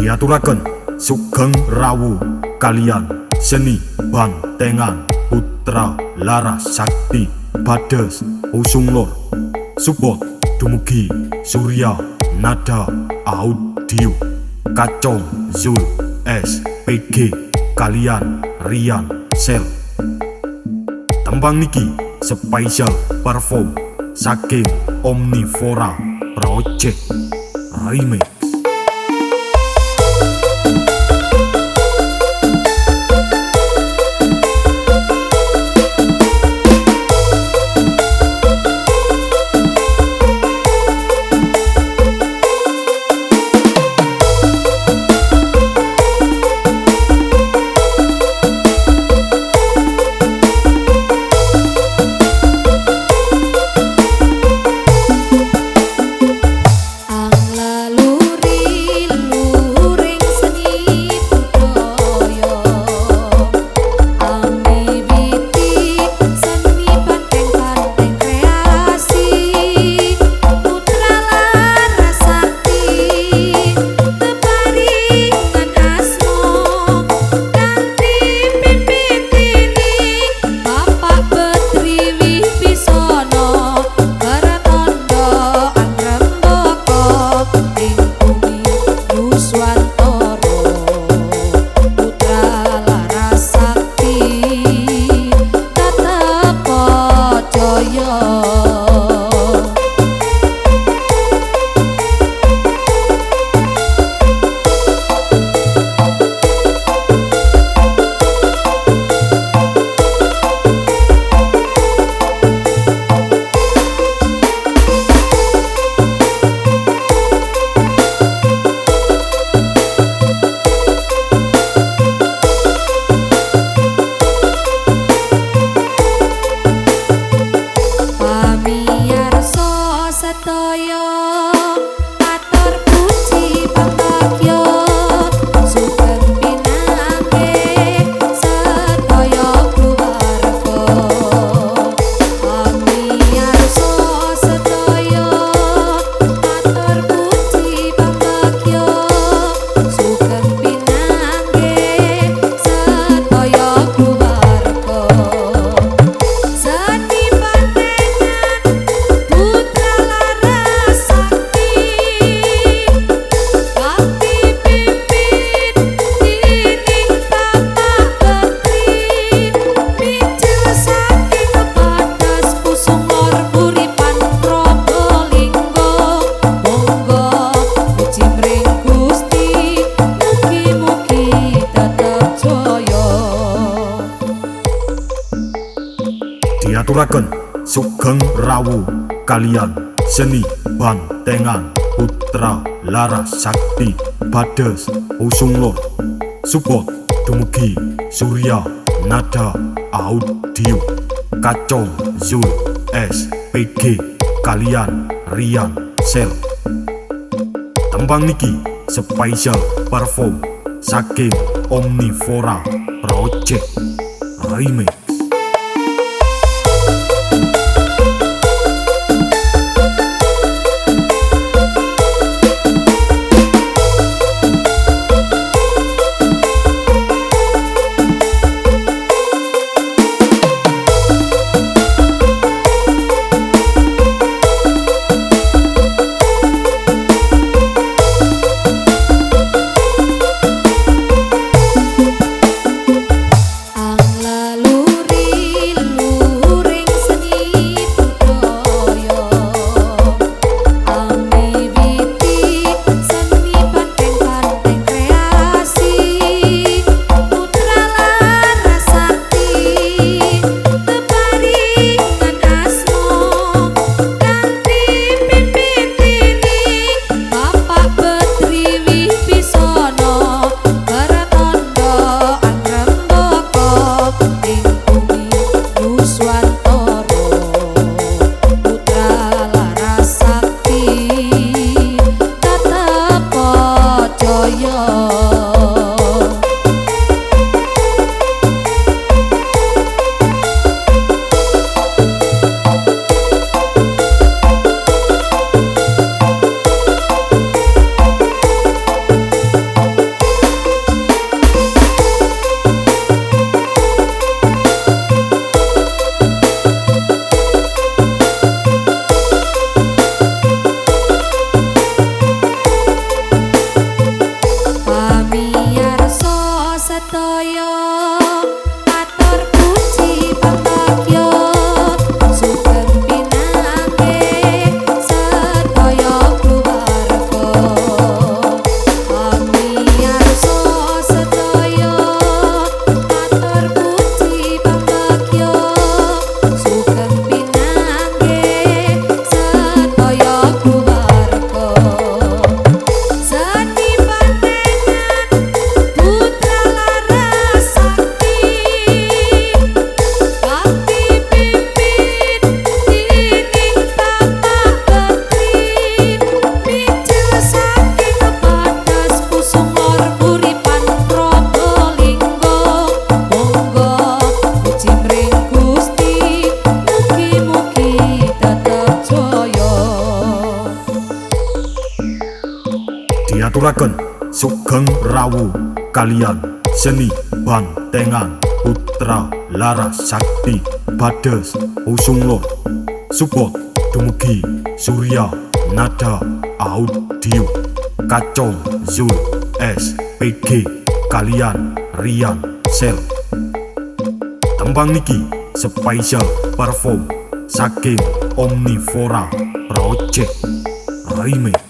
Diaturaken Sugeng Rawuh kalian Seni Bantengan Putra Larasakti Bades Usung Lor Support dumugi Surya Nada Audio Kacong Zul SPG kalian Rian Sel. Tembang niki spesial perform saking Omnivora Project Remix. Diaturaken Sugeng Rawuh kalian Seni Bantengan Putra Larasakti Bades Usung Lor Support dumugi Surya Nada Audio Kacong Zul SPG kalian Rian Sel. Tembang niki spesial perform saking Omnivora Project Remix. Ang lalu ngaturaken Sugeng Rawu kalian Seni Bantengan Putra Laras Sakti Bades Usunglor support dumugi Surya Nada Audio Kacong Zul SPG kalian Rian Sel. Tembang niki spesial perform saking Omnivora Project Remix.